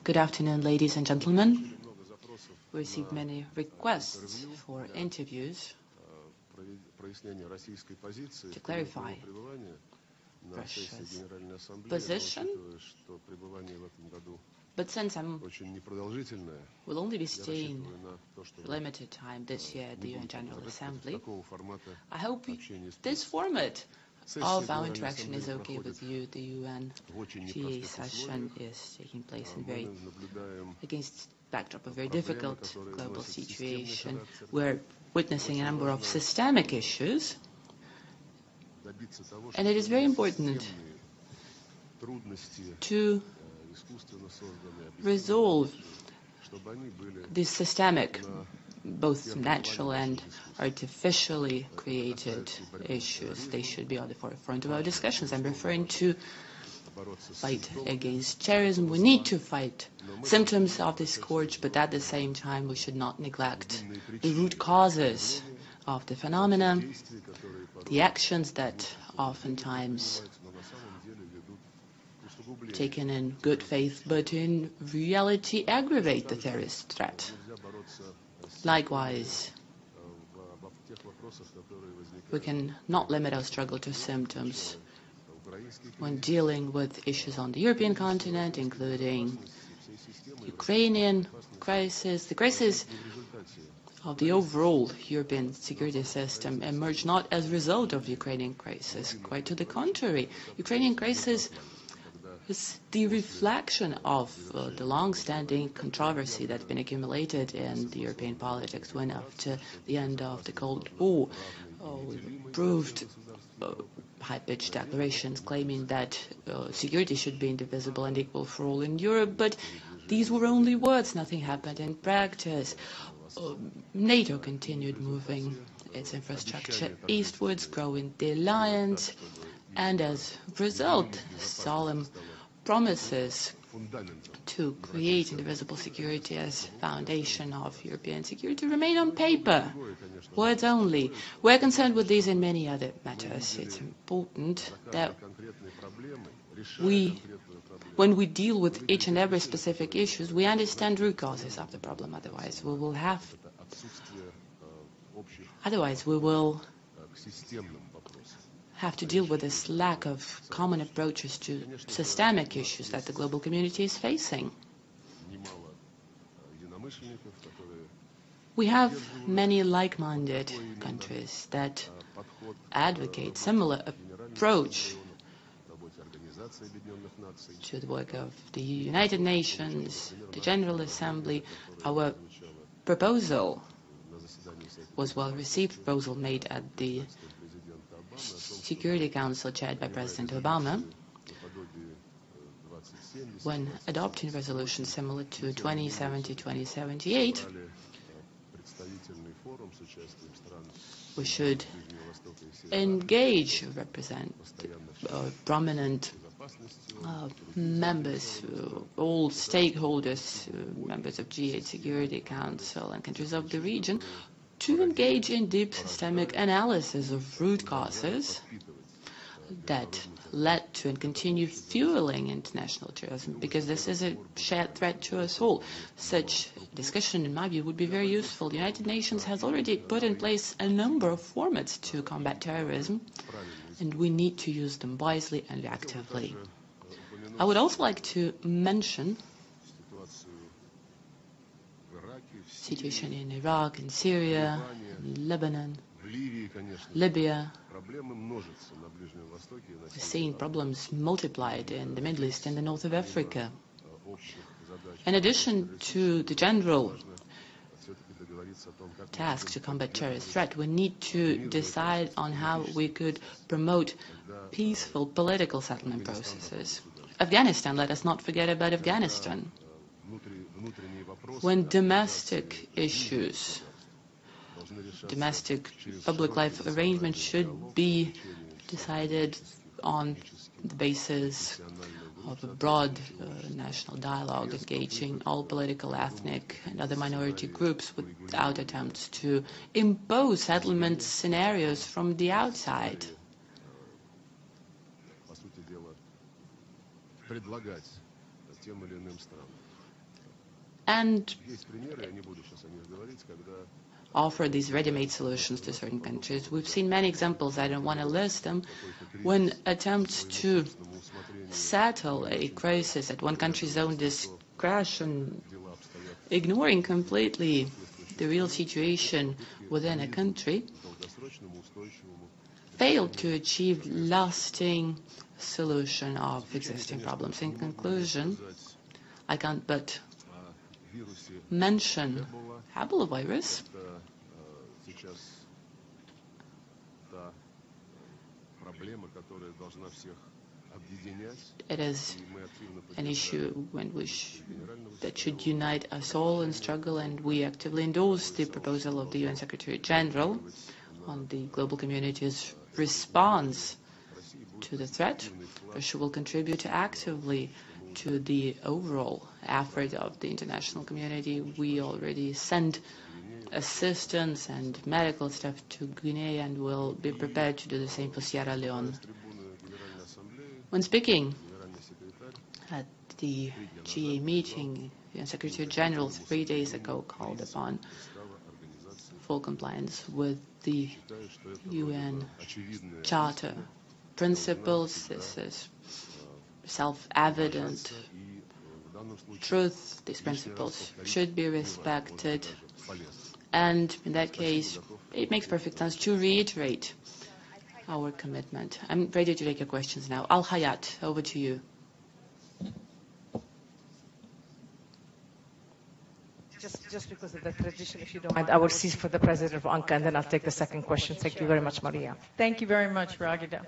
Good afternoon, ladies and gentlemen. We received many requests for interviews to clarify Russia's position, but since I will only be staying for limited time this year at the UN General Assembly, I hope this format of our interaction is okay with you. The UN GA session is taking place against backdrop of a very difficult global situation. We're witnessing a number of systemic issues, and it is very important to resolve these systemic, both natural and artificially created issues. They should be on the forefront of our discussions. I'm referring to fight against terrorism. We need to fight symptoms of this scourge, but at the same time we should not neglect the root causes of the phenomena, the actions that oftentimes taken in good faith, but in reality aggravate the terrorist threat. Likewise, we can not limit our struggle to symptoms when dealing with issues on the European continent, including Ukrainian crisis. The crisis of the overall European security system emerged not as a result of the Ukrainian crisis. Quite to the contrary, Ukrainian crisis is the reflection of the long-standing controversy that's been accumulated in the European politics when, after the end of the Cold War, we proved high-pitched declarations claiming that security should be indivisible and equal for all in Europe, but these were only words. Nothing happened in practice. NATO continued moving its infrastructure eastwards, growing the alliance, and as a result, solemn promises to create indivisible security as foundation of European security remain on paper, words only. We're concerned with these and many other matters. It's important that when we deal with each and every specific issues, we understand root causes of the problem. Otherwise, we will have to deal with this lack of common approaches to systemic issues that the global community is facing. We have many like-minded countries that advocate similar approach to the work of the United Nations, the General Assembly. Our proposal was well received, proposal made at the Security Council chaired by President Obama, when adopting resolutions similar to 2070-2078, we should engage, represent prominent members, all stakeholders, members of G8 Security Council and countries of the region, to engage in deep systemic analysis of root causes that led to and continue fueling international terrorism, because this is a shared threat to us all. Such discussion, in my view, would be very useful. The United Nations has already put in place a number of formats to combat terrorism, and we need to use them wisely and actively. I would also like to mention situation in Iraq, in Syria, in Lebanon, Libya. We're seeing problems multiplied in the Middle East and the north of Africa. In addition to the general task to combat terrorist threat, we need to decide on how we could promote peaceful political settlement processes. Afghanistan, let us not forget about Afghanistan. When domestic issues, domestic public life arrangements should be decided on the basis of a broad national dialogue, engaging all political, ethnic, and other minority groups without attempts to impose settlement scenarios from the outside. and offer these ready-made solutions to certain countries. We've seen many examples, I don't want to list them, when attempts to settle a crisis at one country's own discretion, ignoring completely the real situation within a country, failed to achieve lasting solution of existing problems. In conclusion, I can't but mention Ebola virus. It is an issue that should unite us all in struggle, and we actively endorse the proposal of the UN Secretary General on the global community's response to the threat. Russia will contribute actively to the overall effort of the international community. We already sent assistance and medical staff to Guinea and will be prepared to do the same for Sierra Leone. When speaking at the GA meeting, the Secretary General 3 days ago called upon full compliance with the UN Charter principles. This is self-evident truth. These principles should be respected. And in that case, it makes perfect sense to reiterate our commitment. I'm ready to take your questions now. Al Hayat, over to you. Just because of the tradition, if you don't mind, I will cease for the President of UNCA, and then I'll take the second question. Thank you very much, Maria. Thank you very much, Ragida.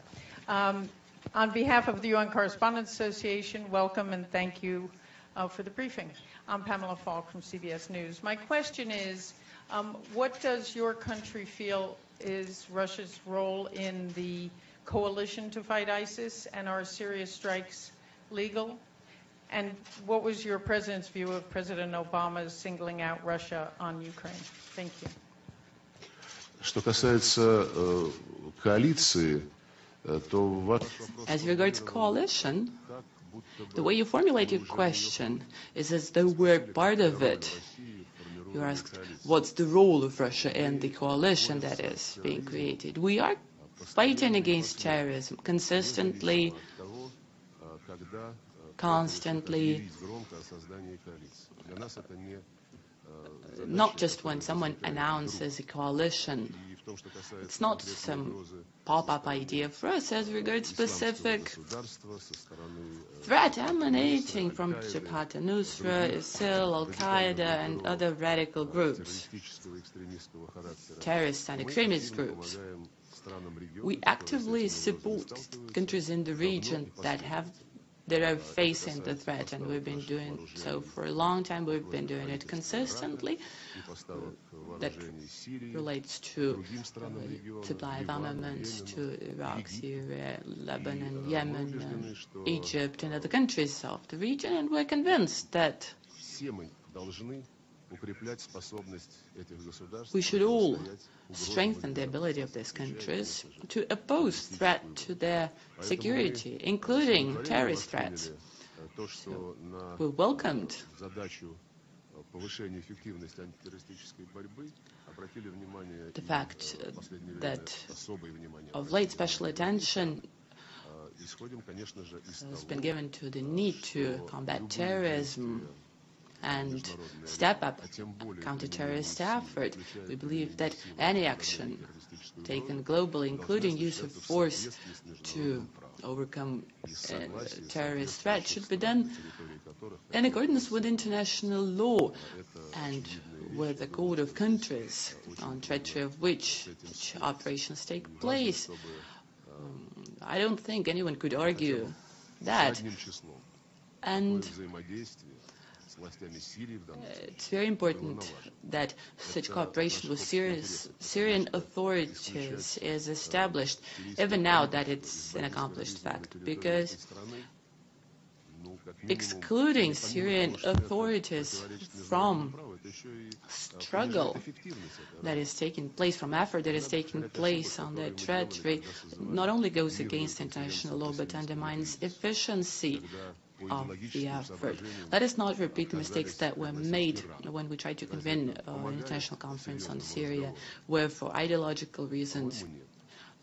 On behalf of the UN Correspondents Association, welcome and thank you for the briefing. I'm Pamela Falk from CBS News. My question is, what does your country feel is Russia's role in the coalition to fight ISIS, and are Syria strikes legal? And what was your President's view of President Obama's singling out Russia on Ukraine? Thank you. Что касается коалиции, то... As regards coalition, the way you formulate your question is as though we're part of it. You asked, what's the role of Russia in the coalition that is being created? We are fighting against terrorism consistently, constantly, not just when someone announces a coalition. It's not some pop-up idea for us as regards specific threat emanating from Jabhat al-Nusra, ISIL, Al-Qaeda, and other radical groups, terrorist and extremist groups. We actively support countries in the region that are facing the threat, and we've been doing so for a long time. We've been doing it consistently. That relates to supply of armaments to Iraq, Syria, Lebanon, Yemen, Egypt, and other countries of the region, and we're convinced that we should all strengthen the ability of these countries to oppose threat to their security, including terrorist threats. So we welcomed the fact that of late special attention has been given to the need to combat terrorism and step up counter-terrorist effort. We believe that any action taken globally, including use of force to overcome terrorist threat, should be done in accordance with international law and with the code of countries on treachery of which operations take place. I don't think anyone could argue that. And it's very important that such cooperation with Syrian authorities is established, even now that it's an accomplished fact, because excluding Syrian authorities from struggle that is taking place, from effort that is taking place on their treachery, not only goes against international law but undermines efficiency of the effort. Let us not repeat the mistakes that were made when we tried to convene an international conference on Syria, where for ideological reasons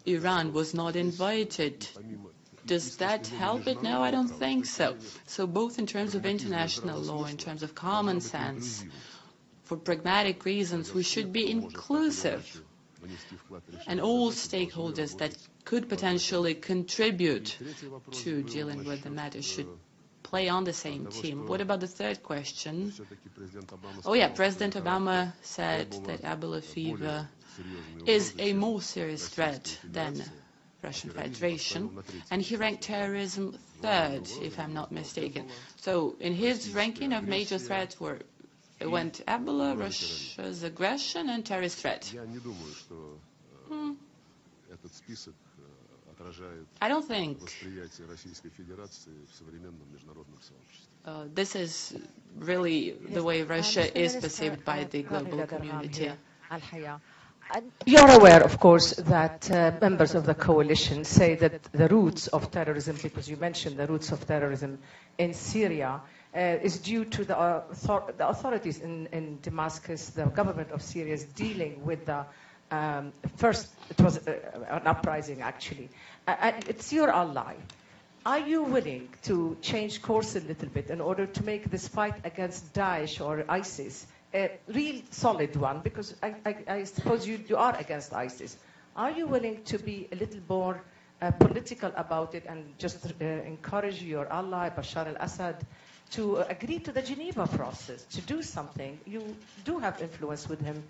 Iran was not invited. Does that help it? No, I don't think so. So both in terms of international law, in terms of common sense, for pragmatic reasons, we should be inclusive. And all stakeholders that could potentially contribute to dealing with the matter should play on the same team. What about the third question? Oh yeah, President Obama said that Ebola fever is a more serious threat than Russian Federation, and he ranked terrorism third, if I'm not mistaken. So in his ranking of major threats went Ebola, Russia's aggression, and terrorist threat. I don't think this is really the way Russia is perceived by the global community. You're aware, of course, that members of the coalition say that the roots of terrorism, because you mentioned the roots of terrorism in Syria, is due to the authorities in Damascus, the government of Syria is dealing with the first, it was an uprising actually. It's your ally. Are you willing to change course a little bit in order to make this fight against Daesh or ISIS a real solid one? Because I suppose you are against ISIS. Are you willing to be a little more political about it and just encourage your ally, Bashar al-Assad, to agree to the Geneva process, to do something? You do have influence with him.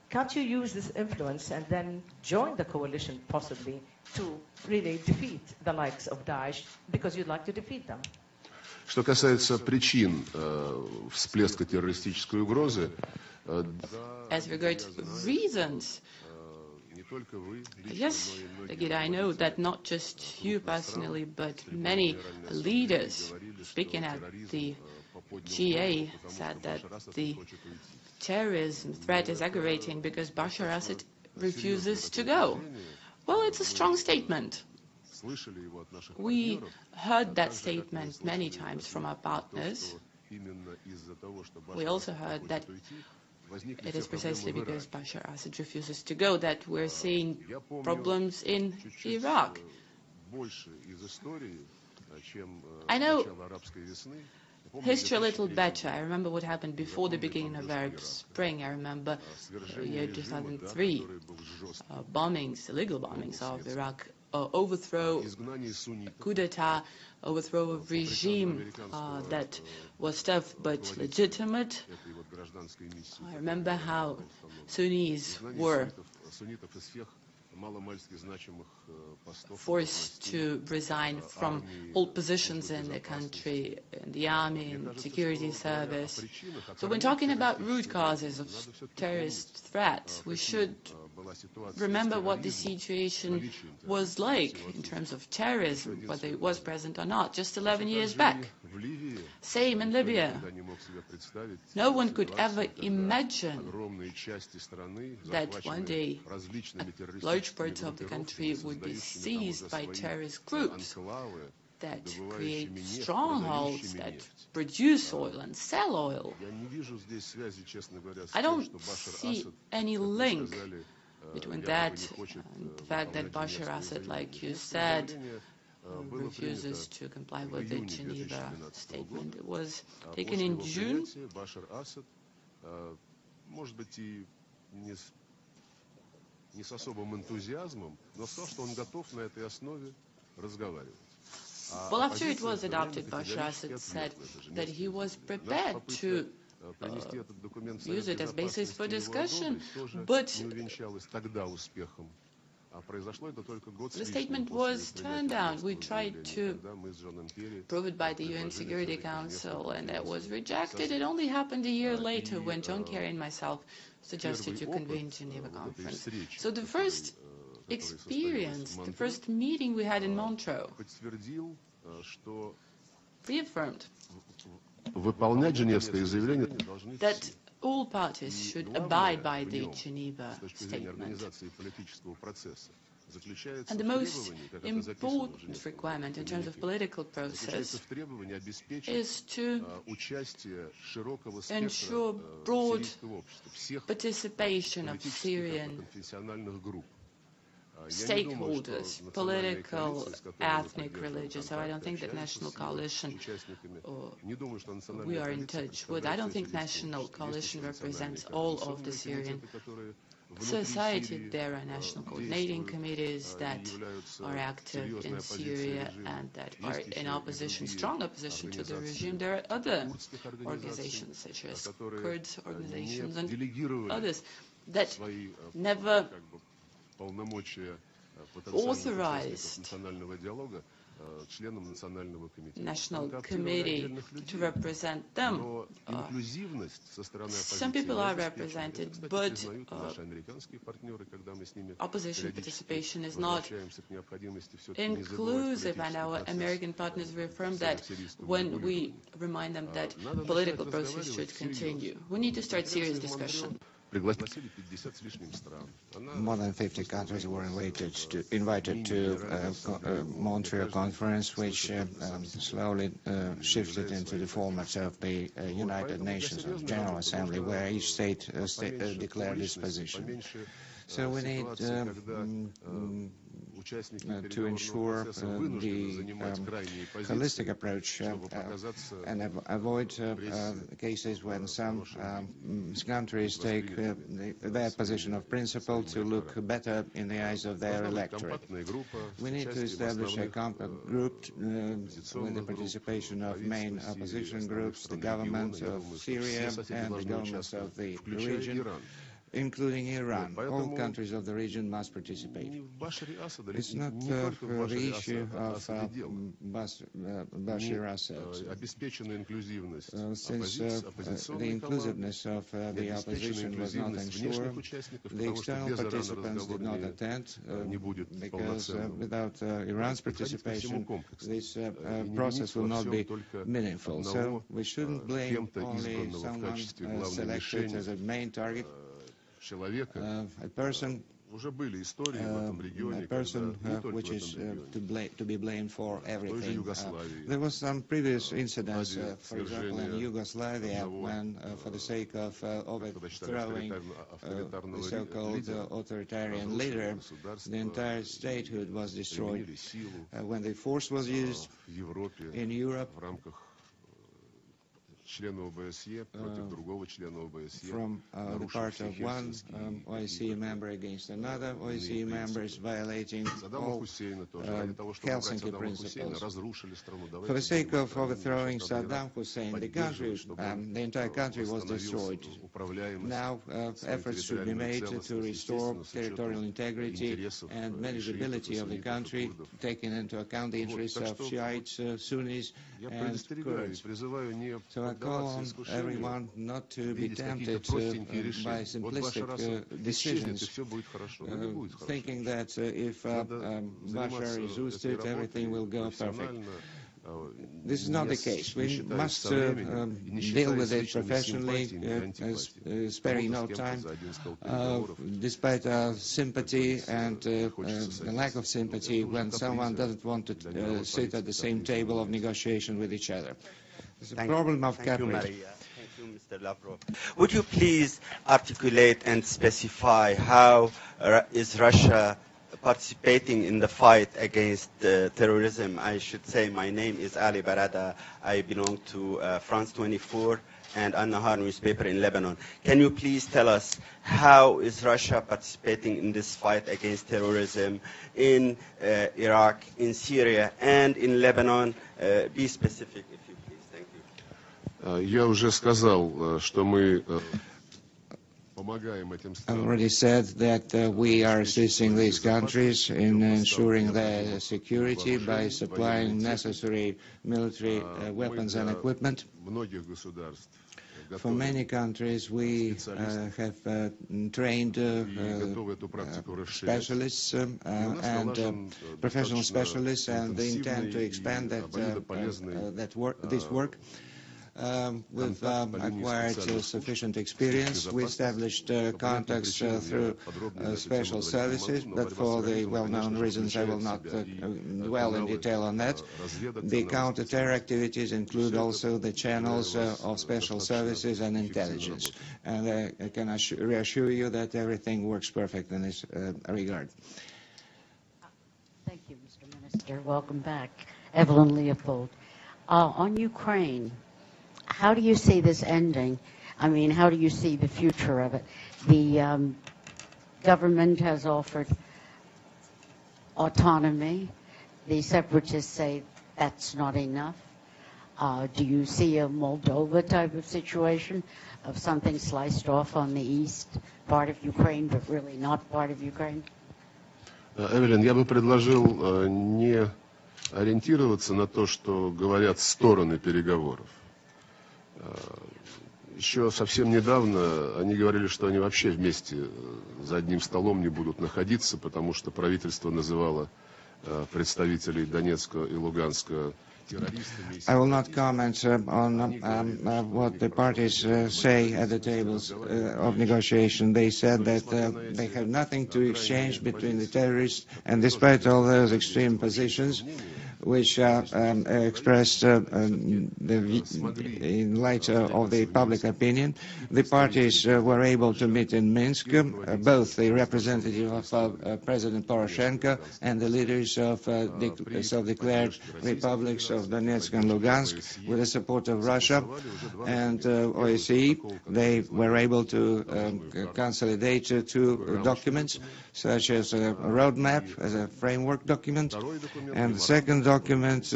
Can't you use this influence and then join the coalition possibly to really defeat the likes of Daesh, because you'd like to defeat them? Что касается причин всплеска террористической угрозы, as regards reasons, yes, Gita, I know that not just you personally, but many leaders speaking at the GA said that the terrorism threat is aggravating because Bashar al-Assad refuses to go. Well, it's a strong statement. We heard that statement many times from our partners. We also heard that it is precisely because Bashar al-Assad refuses to go that we're seeing problems in Iraq. I know history a little better. I remember what happened before the beginning of Arab Spring. I remember the year 2003, bombings, illegal bombings of Iraq, overthrow, coup d'etat, overthrow of regime that was tough but legitimate. I remember how Sunnis were forced to resign from all positions in the country, in the army, in the security service. So when talking about root causes of terrorist threats, we should remember what the situation was like in terms of terrorism, whether it was present or not, just 11 years back. Same in Libya. No one could ever imagine that one day large parts of the country would be seized by terrorist groups that create strongholds, that produce oil and sell oil. I don't see any link between that and the fact that Bashar al-Assad, like you said, refuses to comply with the Geneva statement. It was taken in June. Не с особым энтузиазмом, но сказал, что он готов на этой основе разговаривать. Well, after it was adopted, Bashar al-Assad said that he was prepared to use it as basis for discussion, but the statement was turned down. We tried to prove it by the UN Security Council, and that was rejected. It only happened a year later when John Kerry and myself suggested to convene Geneva conference. So the first experience, the first meeting we had in Montreux, reaffirmed that all parties should abide by the Geneva statement. And the most important requirement in terms of political process is to ensure broad participation of Syrian stakeholders, political, ethnic, religious. So I don't think that National Coalition, we are in touch with, I don't think National Coalition represents all of the Syrian society. There are national coordinating committees that are active in Syria and that are in opposition, strong opposition to the regime. There are other organizations such as Kurds organizations and others that never authorized National Committee to represent them. Some people are represented, but opposition participation is not inclusive, and our American partners reaffirm that when we remind them that political process should continue. We need to start serious discussion. More than 50 countries were invited to Montreal conference, which slowly shifted into the format of the United Nations General Assembly, where each state declared its position. So we need to ensure the holistic approach and avoid cases when some countries take their position of principle to look better in the eyes of their electorate. We need to establish a compact group with the participation of main opposition groups, the government of Syria and the governments of the region, including Iran. All countries of the region must participate. It's not the issue of Bashar Assad. Since the inclusiveness of the opposition was not ensured, the external participants did not attend, because without Iran's participation, this process will not be meaningful. So we shouldn't blame only someone selected as a main target. A person which is to be blamed for everything. There was some previous incidents, for example, in Yugoslavia, when, for the sake of overthrowing the so-called authoritarian leader, the entire statehood was destroyed. When the force was used in Europe, from the part of one OSCE member against another OSCE members, violating all Helsinki principles. For the sake of overthrowing Saddam Hussein, the entire country was destroyed. Now efforts should be made to restore territorial integrity and manageability of the country, taking into account the interests of Shiites, Sunnis and Kurds. So I call on everyone not to be tempted by simplistic decisions, thinking that if Bashar is ousted, everything will go perfect. This is not the case. We must deal with it professionally, sparing no time, despite our sympathy and the lack of sympathy when someone doesn't want to sit at the same table of negotiation with each other. It's a problem of capital. Thank you, Mr. Lavrov. Would you please articulate and specify how is Russia participating in the fight against terrorism? I should say my name is Ali Barada. I belong to France 24 and An-Nahar newspaper in Lebanon. Can you please tell us how is Russia participating in this fight against terrorism in Iraq, in Syria, and in Lebanon? Be specific, if you please. Thank you. Я уже сказал, что мы I already said that we are assisting these countries in ensuring their security by supplying necessary military weapons and equipment. For many countries, we have trained specialists and professional specialists, and they intend to expand this work. We've acquired sufficient experience. We established contacts through special services, but for the well-known reasons, I will not dwell in detail on that. The counter-terror activities include also the channels of special services and intelligence. And I can reassure you that everything works perfect in this regard. Thank you, Mr. Minister. Welcome back. Evelyn Leopold. On Ukraine, how do you see this ending? I mean, how do you see the future of it? The government has offered autonomy. The separatists say that's not enough. Do you see a Moldova type of situation of something sliced off on the east part of Ukraine, but really not part of Ukraine? Эвелин, я бы предложил не ориентироваться на то, что говорят стороны переговоров. Еще совсем недавно они говорили, что они вообще вместе за одним столом не будут находиться, потому что правительство называло представителей Донецка и Луганска террористами. I will not comment on what the parties say at the tables of negotiation. They said that they have nothing to exchange between the terrorists, and despite all those extreme positions, which are expressed in light of the public opinion, the parties were able to meet in Minsk, both the representative of President Poroshenko and the leaders of self-declared republics of Donetsk and Lugansk, with the support of Russia and OSCE. They were able to consolidate two documents, such as a roadmap, as a framework document, and the second document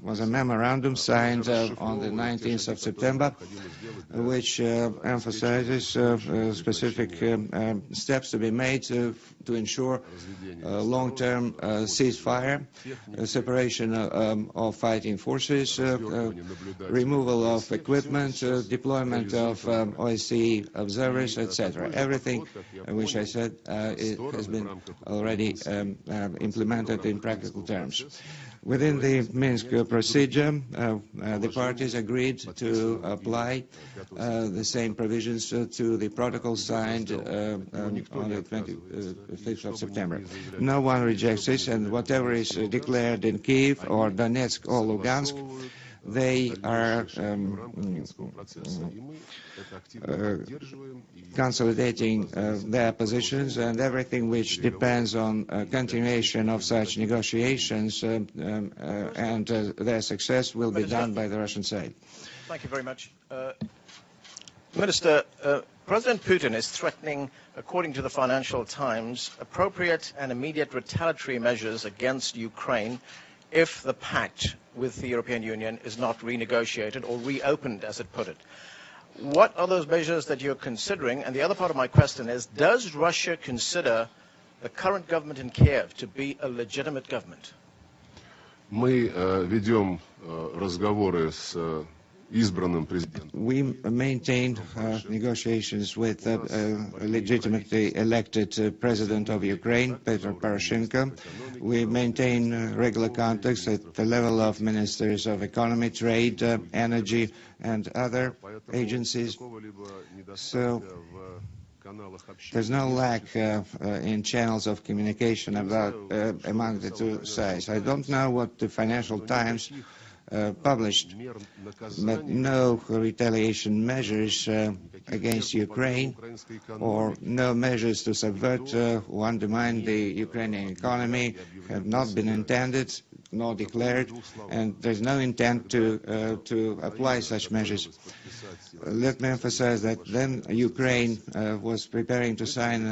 was a memorandum signed on the 19th of September, which emphasizes specific steps to be made to ensure long-term ceasefire, separation of fighting forces, removal of equipment, deployment of OSCE observers, etc. Everything which I said it has been already implemented in practical terms. Within the Minsk procedure, the parties agreed to apply the same provisions to the protocol signed on the 25th of September. No one rejects this, and whatever is declared in Kyiv or Donetsk or Lugansk, they are consolidating their positions, and everything which depends on continuation of such negotiations and their success will be done by the Russian side. Thank you very much. Minister, President Putin is threatening, according to the Financial Times, appropriate and immediate retaliatory measures against Ukraine if the pact with the European Union is not renegotiated or reopened, as it put it. What are those measures that you're considering? And the other part of my question is, does Russia consider the current government in Kiev to be a legitimate government? Мы ведем разговоры с избранным президентом. We maintain negotiations with a legitimately elected president of Ukraine, Petro Poroshenko. We maintain regular contacts at the level of ministers of economy, trade, energy, and other agencies. So there's no lack in channels of communication among the two sides. I don't know what the Financial Times published, but no retaliation measures against Ukraine or no measures to subvert or undermine the Ukrainian economy have not been intended nor declared, and there's no intent to apply such measures. Let me emphasize that then Ukraine was preparing to sign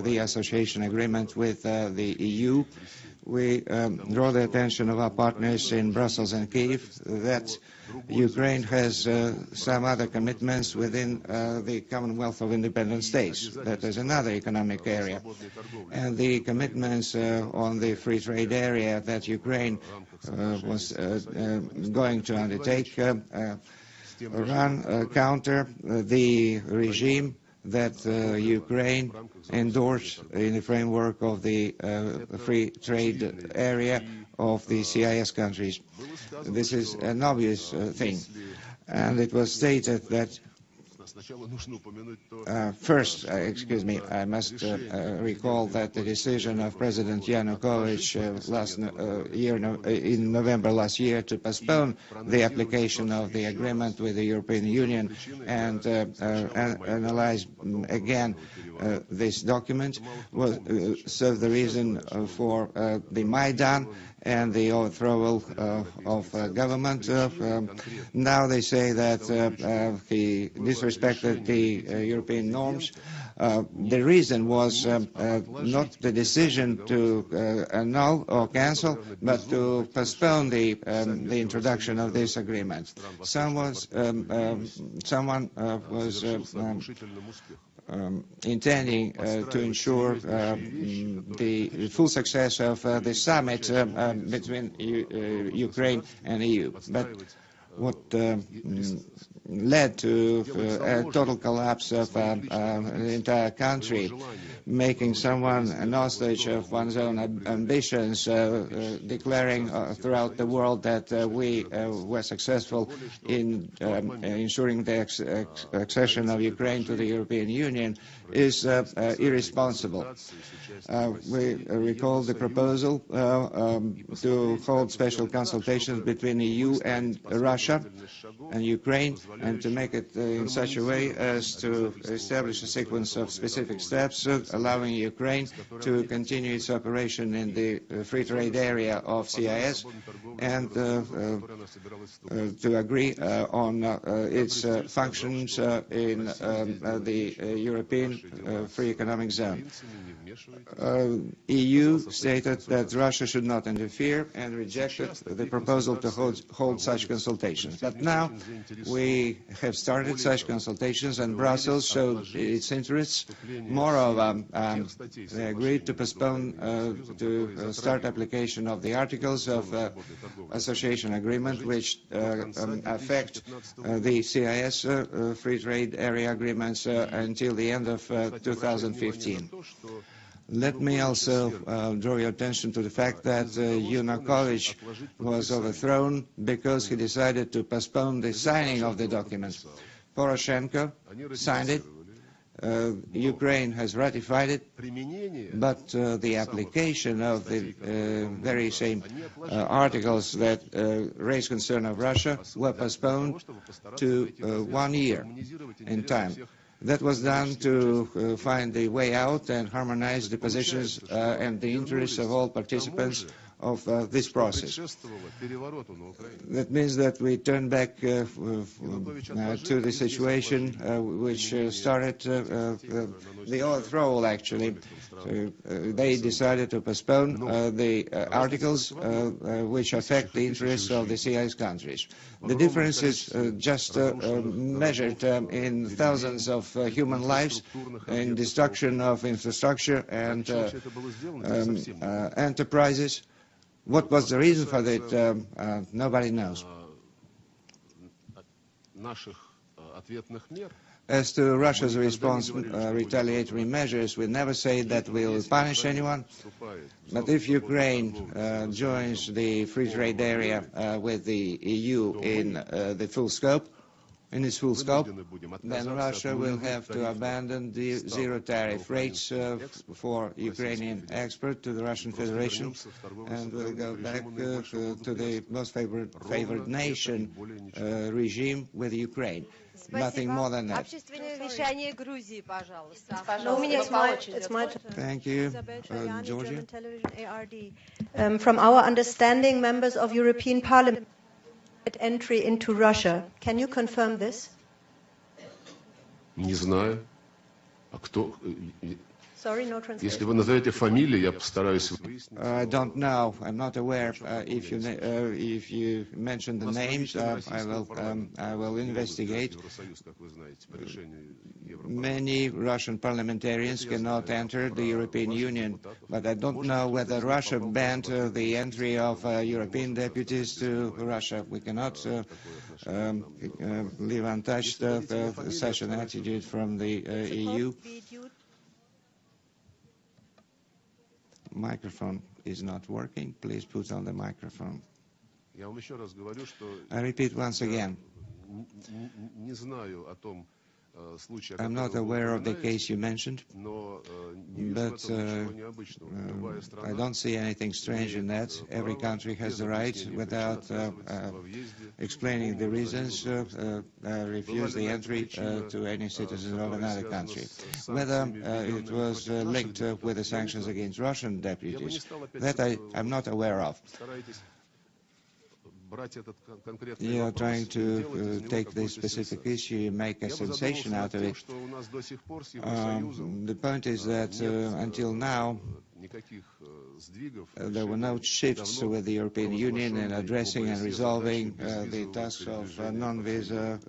the association agreement with the EU. We draw the attention of our partners in Brussels and Kyiv that Ukraine has some other commitments within the Commonwealth of Independent States. That is another economic area. And the commitments on the free trade area that Ukraine was going to undertake counter the regime that Ukraine endorsed in the framework of the free trade area of the CIS countries. This is an obvious thing. And it was stated that first, excuse me, I must recall that the decision of President Yanukovych last year, in November last year, to postpone the application of the agreement with the European Union and analyze again this document was served the reason for the Maidan and the overthrow of government. Now they say that he disrespected the European norms. The reason was not the decision to annul or cancel, but to postpone the introduction of this agreement. Someone was intending to ensure the full success of the summit between Ukraine and EU. But what led to a total collapse of the entire country, making someone an hostage of one's own ambitions, declaring throughout the world that we were successful in ensuring the accession of Ukraine to the European Union, is irresponsible. We recall the proposal to hold special consultations between EU and Russia and Ukraine, and to make it in such a way as to establish a sequence of specific steps allowing Ukraine to continue its operation in the free trade area of CIS, and to agree on its functions in the European Free Economic Zone. EU stated that Russia should not interfere and rejected the proposal to hold such consultations. But now we have started such consultations, and Brussels showed its interests. Moreover, they agreed to postpone to start application of the articles of association agreement, which affect the CIS free trade area agreements until the end of 2015. Let me also draw your attention to the fact that Yanukovych was overthrown because he decided to postpone the signing of the document. Poroshenko signed it. Ukraine has ratified it, but the application of the very same articles that raise concern of Russia were postponed to 1 year in time. That was done to find the way out and harmonize the positions and the interests of all participants of this process. That means that we turn back to the situation which started the overthrow, actually. They decided to postpone the articles which affect the interests of the CIS countries. The difference is just measured in thousands of human lives, in destruction of infrastructure and enterprises. What was the reason for that? Nobody knows. As to Russia's response, retaliatory measures, we never say that we will punish anyone. But if Ukraine joins the free trade area with the EU in the full scope, its full scope, then Russia will have to abandon the zero tariff rates for Ukrainian export to the Russian Federation, and will go back to the most favored nation regime with Ukraine. Nothing more than that. Thank you, Georgia. From our understanding, members of European Parliament entry into Russia. Can you confirm this? Не знаю. А кто? Sorry, no translation. Если вы назовете фамилии, я постараюсь выяснить. I don't know. I'm not aware. If you mention the names, I will investigate. Many Russian parliamentarians cannot enter the European Union, but I don't know whether Russia banned the entry of European deputies to Russia. We cannot leave untouched such an attitude from the EU. Microphone is not working. Please put on the microphone. I repeat once again. I'm not aware of the case you mentioned, but I don't see anything strange in that. Every country has the right, without explaining the reasons, refuse the entry to any citizen of another country. Whether it was linked with the sanctions against Russian deputies, that I'm not aware of. You are trying to take this specific issue, make a sensation out of it. The point is that until now, there were no shifts with the European Union in addressing and resolving the tasks of non-visa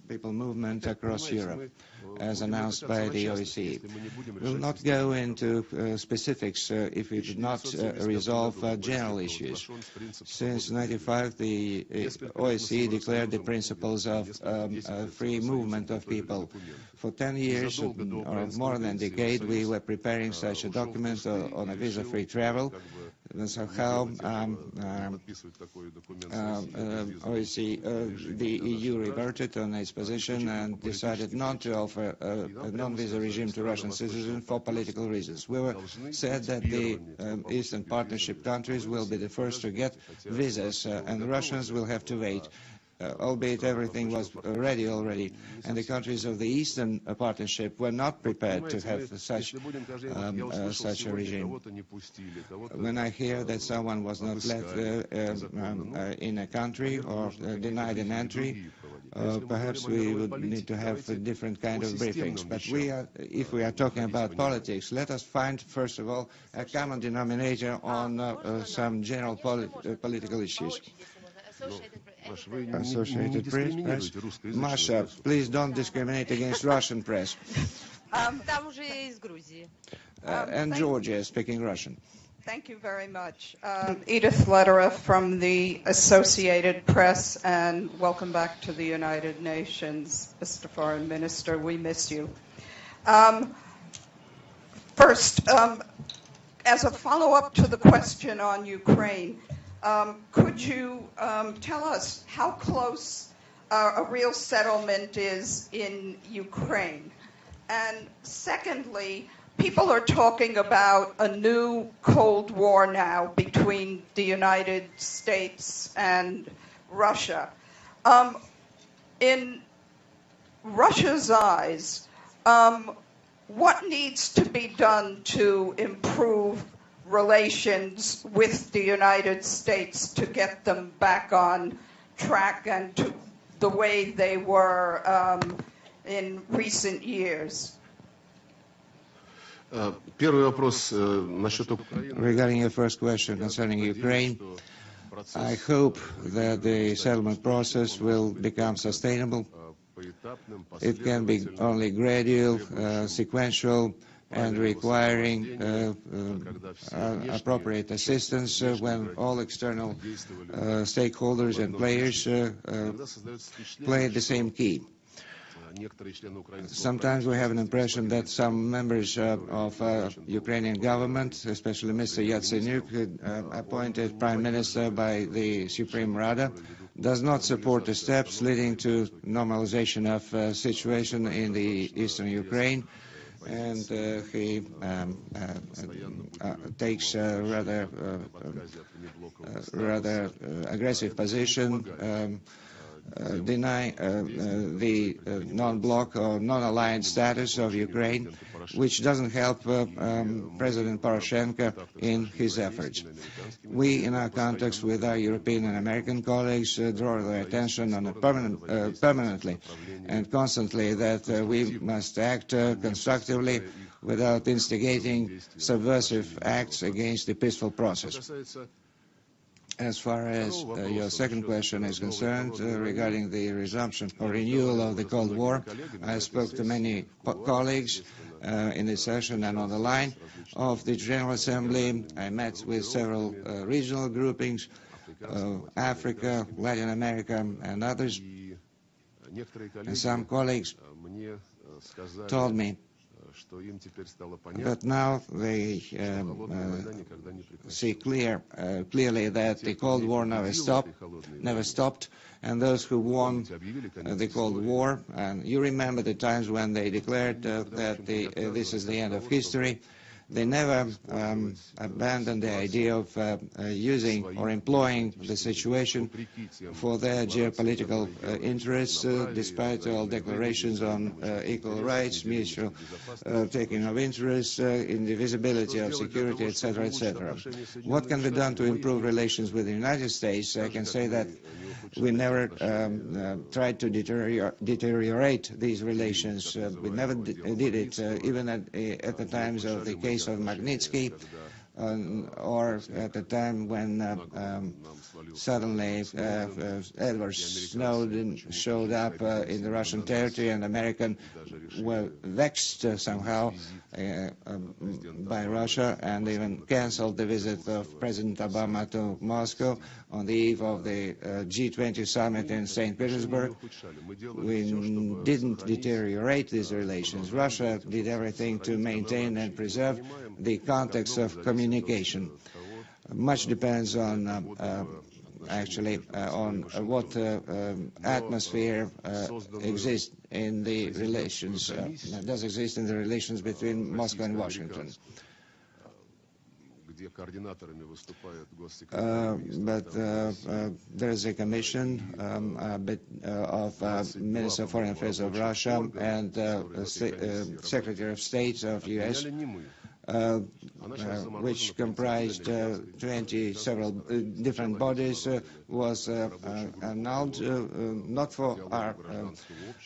people movement across Europe, as announced by the OSCE. We will not go into specifics if we did not resolve general issues. Since 1995, the OSCE declared the principles of free movement of people. For 10 years, or more than a decade, we were preparing such a document on a visa-free travel. So how the EU reverted on its position and decided not to offer a non-visa regime to Russian citizens for political reasons. We said that the Eastern Partnership countries will be the first to get visas, and the Russians will have to wait. Albeit everything was ready already, and the countries of the Eastern Partnership were not prepared to have such a regime. When I hear that someone was not let in a country or denied an entry, perhaps we would need to have a different kind of briefings. But if we are talking about politics, let us find, first of all, a common denominator on some general political issues. Associated Press. Masha, please don't discriminate against Russian press. And Georgia, speaking Russian. Thank you very much. Edith Lederer from the Associated Press, and welcome back to the United Nations, Mr. Foreign Minister. We miss you. First, as a follow-up to the question on Ukraine, could you tell us how close a real settlement is in Ukraine? And secondly, people are talking about a new Cold War now between the United States and Russia. In Russia's eyes, what needs to be done to improve relations with the United States to get them back on track and to the way they were in recent years? Regarding your first question concerning Ukraine, I hope that the settlement process will become sustainable. It can be only gradual, sequential, and requiring appropriate assistance when all external stakeholders and players play the same key. Sometimes we have an impression that some members of Ukrainian government, especially Mr. Yatsenyuk, appointed Prime Minister by the Supreme Rada, does not support the steps leading to normalization of situation in the eastern Ukraine, and he takes a rather aggressive position, deny the non-bloc or non-alliance status of Ukraine, which doesn't help President Poroshenko in his efforts. We, in our contacts with our European and American colleagues, draw their attention on permanently and constantly that we must act constructively without instigating subversive acts against the peaceful process. As far as your second question is concerned, regarding the resumption or renewal of the Cold War, I spoke to many colleagues in this session and on the line of the General Assembly. I met with several regional groupings, Africa, Latin America, and others. And some colleagues told me But now they see clearly that the Cold War never stopped, and those who won the Cold War, and you remember the times when they declared that this is the end of history, they never abandoned the idea of using or employing the situation for their geopolitical interests, despite all declarations on equal rights, mutual taking of interests, indivisibility of security, etc., etc. What can be done to improve relations with the United States? I can say that we never tried to deteriorate these relations. We never did it, even at the times of the case of Magnitsky, or at the time when suddenly Edward Snowden showed up in the Russian territory, and Americans were vexed somehow by Russia, and even cancelled the visit of President Obama to Moscow on the eve of the G20 summit in St. Petersburg. We didn't deteriorate these relations. Russia did everything to maintain and preserve the context of communication. Much depends on actually on what atmosphere exists in the relations, does exist in the relations between Moscow and Washington. But there is a commission of Minister of Foreign Affairs of Russia and Secretary of State of U.S., which comprised 20 several different bodies, was annulled, not for our,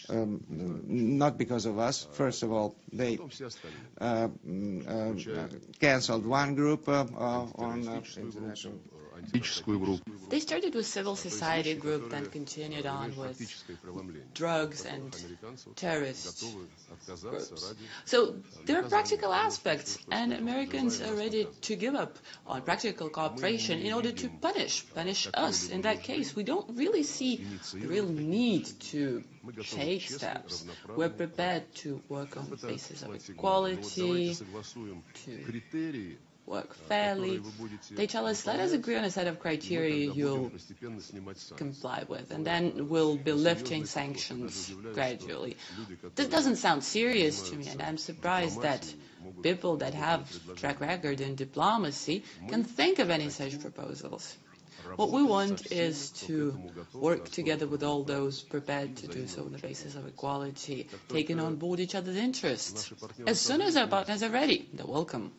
not because of us. First of all, they cancelled one group on international. They started with civil society group, then continued on with drugs and terrorist groups. So there are practical aspects, and Americans are ready to give up on practical cooperation in order to punish us. In that case, we don't really see the real need to take steps. We're prepared to work on the basis of equality, to work fairly. They tell us, let us agree on a set of criteria you'll comply with, and then we'll be lifting sanctions gradually. This doesn't sound serious to me, and I'm surprised that people that have track record in diplomacy can think of any such proposals. What we want is to work together with all those prepared to do so on the basis of equality, taking on board each other's interests. As soon as our partners are ready, they're welcome.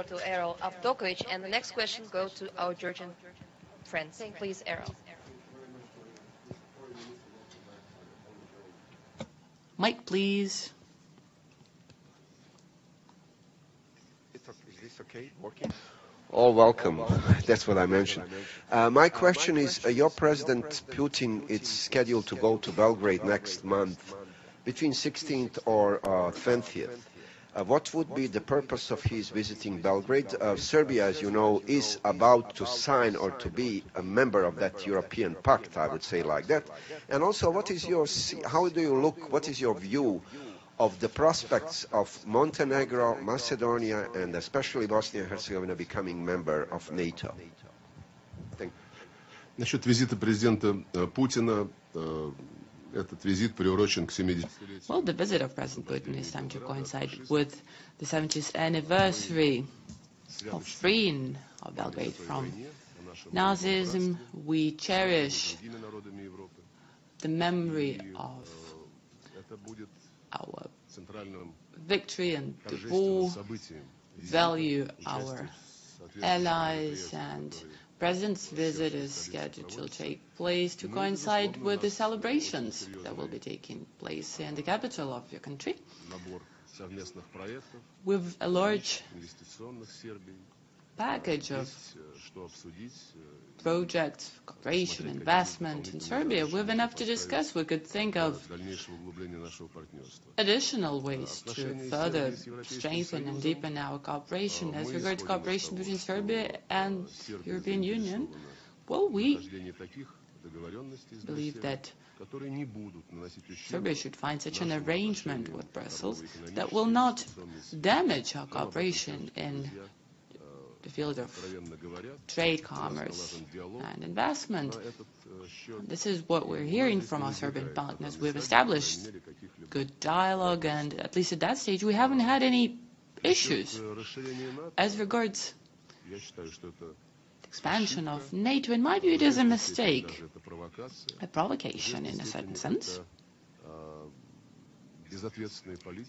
To Errol Avdokovich, and the next question goes to our Georgian friends. Please, Errol. Mike, please. Is this okay? Working? All welcome. That's what I mentioned. My question is, your President Putin is scheduled to go to Belgrade next month, between 16th or 20th. What would be the purpose of his visiting Belgrade? Serbia, as you know, is about to sign or to be a member of that European Pact, I would say like that. And also, what is how do you look, what is your view of the prospects of Montenegro, Macedonia, and especially Bosnia and Herzegovina becoming member of NATO? Thank you. Насчет визита президента Путина, этот визит приурочен к 70-летию. Well, the visit of President Putin is time to coincide with the 70th anniversary of freeing of Belgrade from Nazism. We cherish the memory of our victory and the war, value our allies, and President's visit is scheduled to take place to coincide with the celebrations that will be taking place in the capital of your country. With a large package of projects, cooperation, investment in Serbia, we have enough to discuss. We could think of additional ways to further strengthen and deepen our cooperation. As regards cooperation between Serbia and the European Union, well, we believe that Serbia should find such an arrangement with Brussels that will not damage our cooperation in the field of trade, commerce, and investment. This is what we're hearing from our Serbian partners. We've established good dialogue, and at least at that stage, we haven't had any issues. As regards expansion of NATO, in my view, it is a mistake, a provocation in a certain sense,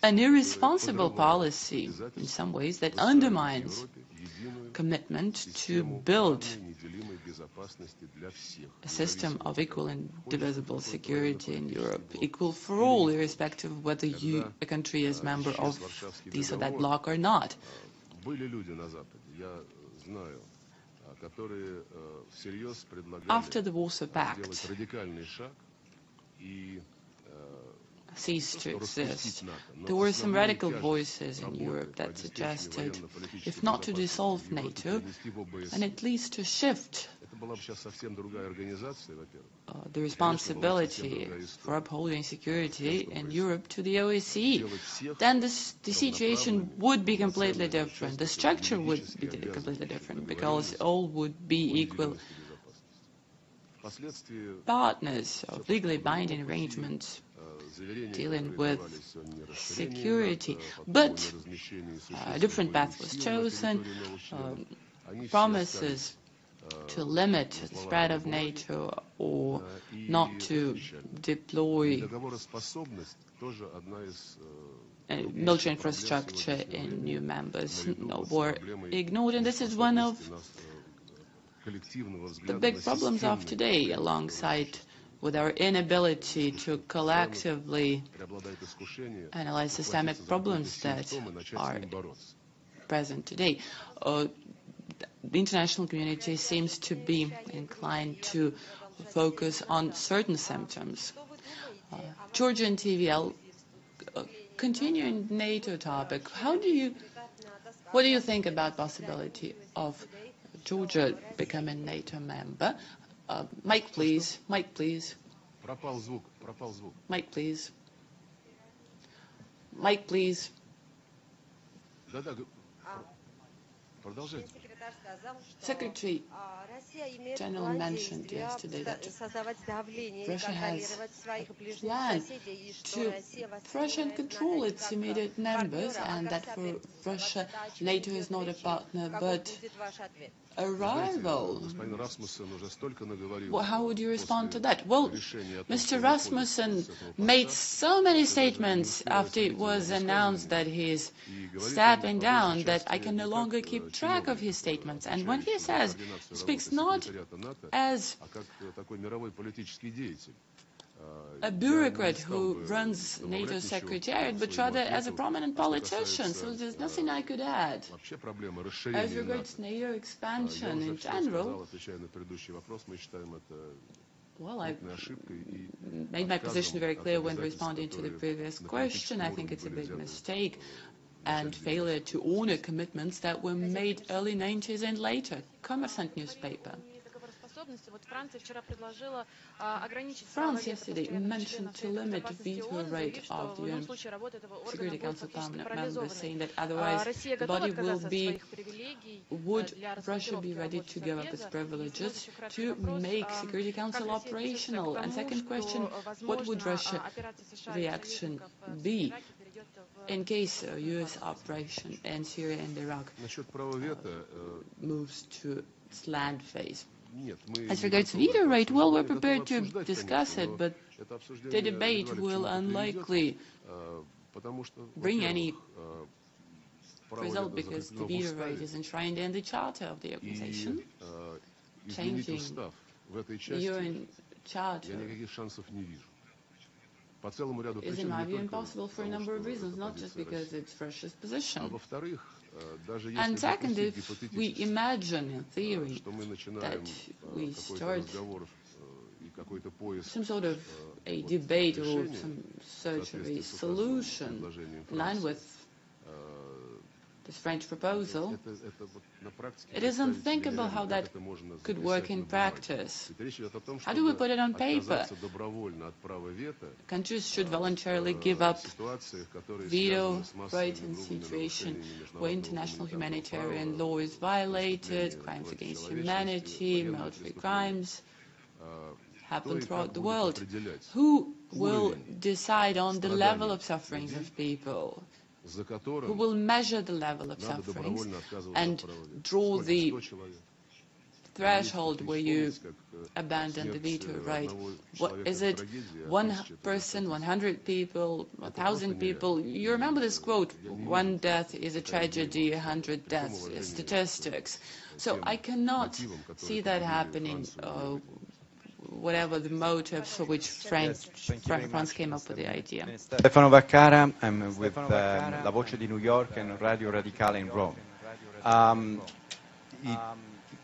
an irresponsible policy in some ways that undermines commitment to build a system of equal and indivisible security in Europe, equal for all, irrespective of whether a country is member of this or that bloc or not. After the Warsaw Pact ceased to exist, there were some radical voices in Europe that suggested, if not to dissolve NATO, and at least to shift the responsibility for upholding security in Europe to the OSCE. Then the situation would be completely different. The structure would be completely different because all would be equal partners of legally binding arrangements dealing with security. But a different path was chosen, promises to limit the spread of NATO or not to deploy military infrastructure in new members were ignored, and this is one of the big problems of today, alongside with our inability to collectively analyze systemic problems that are present today. The international community seems to be inclined to focus on certain symptoms. Georgian TV, I'll continue the NATO topic. What do you think about possibility of Georgia becoming NATO member? Mike, please. Mike, please. Mike, please. Mike, please. Secretary General mentioned yesterday that Russia has planned to pressure and control its immediate members, and that for Russia, NATO is not a partner but a rival. Well, how would you respond to that? Well, Mr. Rasmussen made so many statements after it was announced that he is stepping down that I can no longer keep track of his statements. And when he says, he speaks not as a bureaucrat who runs NATO Secretariat, but rather as a prominent politician. So there's nothing I could add. As regards NATO expansion in general, well, I made my position very clear when responding to the previous question. I think it's a big mistake and failure to honor commitments that were made early 90s and later. Commerçant newspaper. France yesterday mentioned to limit the veto rate of the UN Security Council permanent members, saying that otherwise the body will be, would Russia be ready to give up its privileges to make Security Council operational? And second question, what would Russia's reaction be in case a U.S. operation in Syria and Iraq moves to its land phase? As regards veto rate, well, we're prepared to discuss it, but the debate will unlikely bring any result because the veto rate is enshrined in the charter of the organization. Changing the UN charter is, in my view, impossible for a number of reasons, not just because it's Russia's position. And second, if we imagine in theory that we start some sort of a debate or some search of a solution in line with this French proposal, it is unthinkable how that could work in practice. How do we put it on paper? Countries should voluntarily give up veto right in situations where international humanitarian law is violated, crimes against humanity, military crimes happen throughout the world. Who will decide on the level of sufferings of people? Who will measure the level of sufferings and draw the threshold where you abandon the veto right? What, is it one person, 100 people, 1,000 people? You remember this quote, one death is a tragedy, 100 deaths is statistics. So I cannot see that happening, whatever the motives for which France came up with the idea. Stefano Vaccara, I'm with La Voce di New York and Radio Radicale in Rome.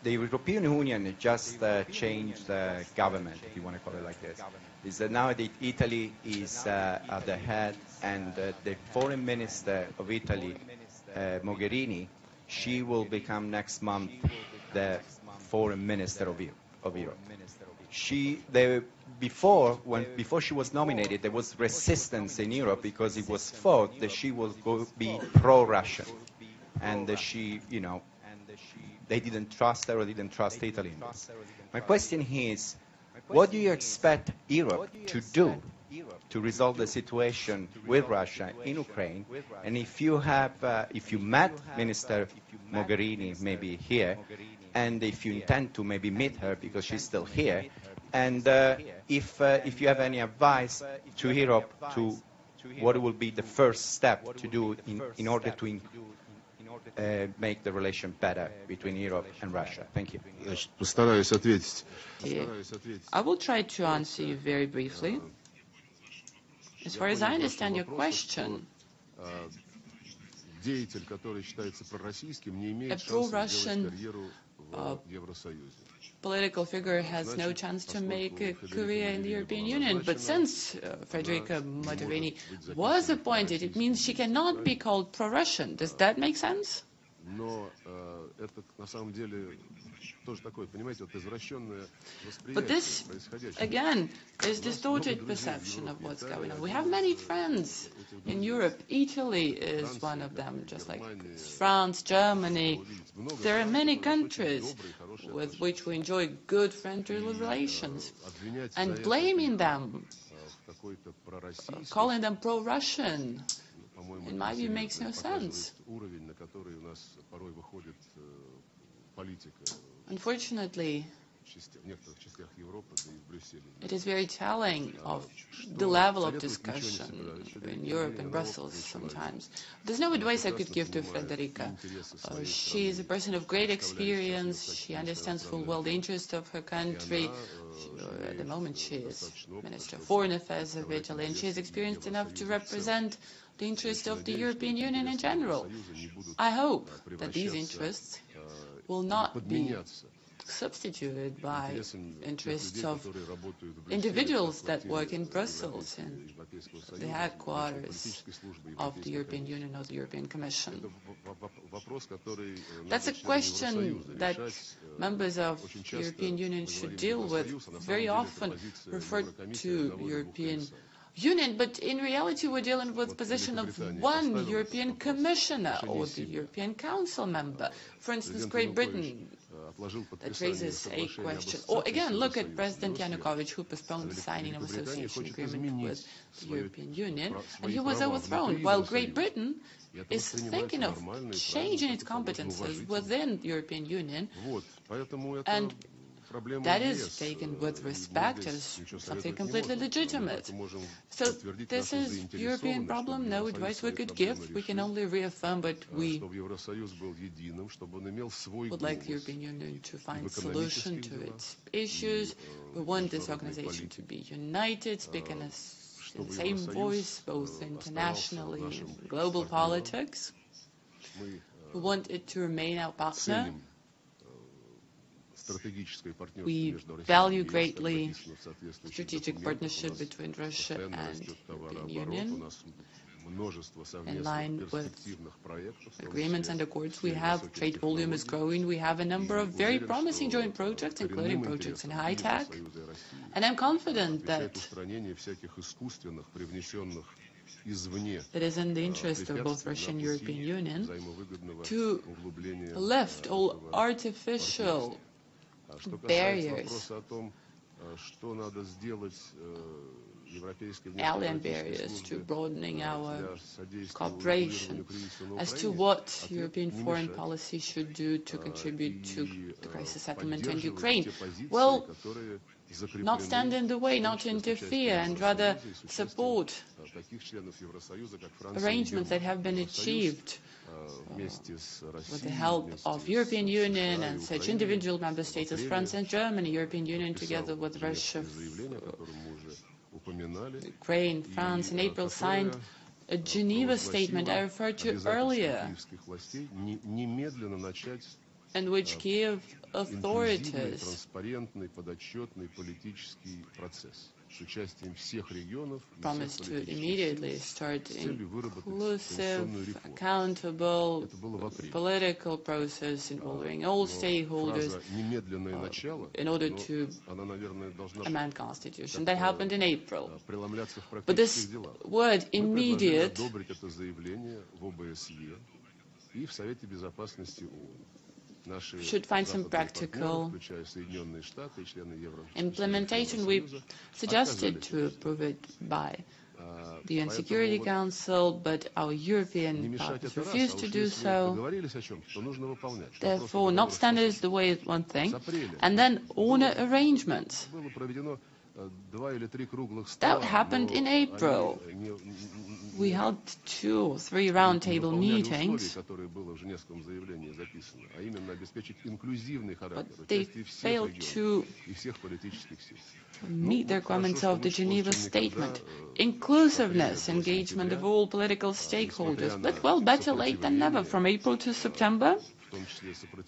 The European Union just changed the government, if you want to call it like this. Is that now that Italy is at the head, and the foreign minister of Italy, Mogherini, she will become next month the foreign minister of Europe. Before she was nominated, there was resistance in Europe because it was thought that she was going to be pro-Russian, and that they didn't trust her or didn't trust Italy in this. My question is, what do you expect Europe to do to resolve the situation with Russia in Ukraine? And if you met Minister Mogherini maybe here, and if you intend to maybe meet her because she's still here, and if you have any advice to Europe to what will be the first step to do in order to make the relation better between Europe and Russia. Thank you. Постараюсь ответить. I will try to answer you very briefly. As far as I understand your question, a pro-Russian political figure has no chance to make a career in the European Union. But since Federica Mogherini was appointed, it means she cannot be called pro-Russian. Does that make sense? But this, again, is distorted perception of what's going on. We have many friends in Europe. Italy is one of them, just like France, Germany. There are many countries with which we enjoy good friendly relations. And blaming them, calling them pro-Russian, in my view, makes no sense. Unfortunately, it is very telling of the level of discussion in Europe and Brussels sometimes. There's no advice I could give to Federica. She is a person of great experience. She understands full well the interest of her country. At the moment, she is Minister of Foreign Affairs of Italy, and she is experienced enough to represent the interest of the European Union in general. I hope that these interests will not be substituted by interests of individuals that work in Brussels, in the headquarters of the European Union or the European Commission. That's a question that members of the European Union should deal with. Very often referred to European Union, but in reality we're dealing with the position of one European Commissioner or the European Council member. For instance, Great Britain, that raises a question. Or again, look at President Yanukovych, who postponed the signing of association agreement with the European Union, and he was overthrown, while Great Britain is thinking of changing its competences within the European Union, and that is taken with respect as something completely legitimate. So this is a European problem, no advice we could give. We can only reaffirm, but we would like the European Union to find a solution to its issues. We want this organization to be united, speaking in the same voice, both internationally and global politics. We want it to remain our partner. We value greatly strategic partnership between Russia and the European Union. in line with agreements and accords. We have trade volume is growing. We have a number of very promising joint projects, including projects in high tech. And I'm confident that it is in the interest of both Russia and European Union to lift all artificial barriers, alien barriers, to broadening our cooperation. As to what European foreign policy should do to contribute to the crisis settlement in Ukraine, well, not stand in the way, not interfere, and rather support arrangements that have been achieved with the help of European Union and such individual member states as France and Germany, European Union together with Russia, Ukraine, France. In April signed a Geneva statement I referred to earlier, in which Kiev authorities promised to immediately start inclusive, accountable political process involving all stakeholders in order to amend constitution. That happened in April. But this word immediate should find some practical implementation. We suggested to approve it by the UN Security Council, but our European partners refused to do so. Therefore, not standards the way is one thing, and then honor arrangements. That happened in April. We held 2 or 3 roundtable meetings, but they failed to meet the requirements of the Geneva Statement. Inclusiveness, engagement of all political stakeholders, but well, better late than never. From April to September,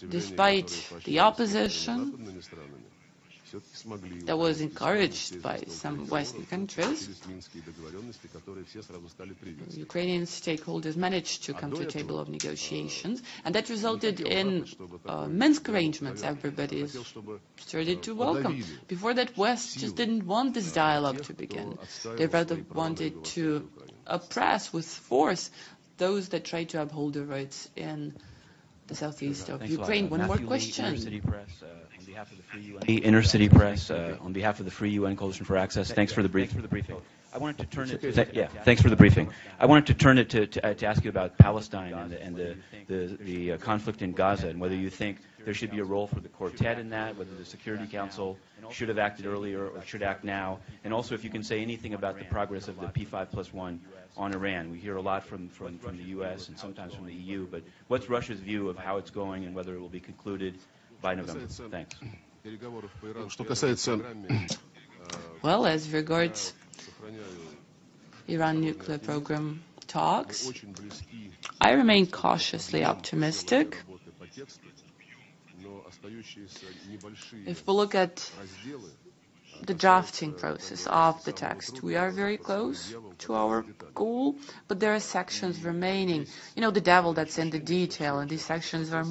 despite the opposition that was encouraged by some Western countries, Ukrainian stakeholders managed to come to a table of negotiations, and that resulted in Minsk arrangements everybody started to welcome. Before that, West just didn't want this dialogue to begin. They rather wanted to oppress with force those that tried to uphold the rights in the southeast of Ukraine. One more question. Inner City Press, on behalf of the Free UN Coalition for Access, thanks for the briefing. I wanted to turn it to, thanks for the briefing. I wanted to turn it to ask you about Palestine and the conflict in Gaza, and whether you think there should be a role for the Quartet in that, whether the Security Council should have acted earlier or should act now, and also if you can say anything about the progress of the P5+1 on Iran. We hear a lot from the U.S. and sometimes from the EU, but what's Russia's view of how it's going and whether it will be concluded by November? Thanks. Well, as regards Iran nuclear program talks, I remain cautiously optimistic. If we look at the drafting process of the text, we are very close to our goal, but there are sections remaining. You know, the devil that's in the detail, and these sections are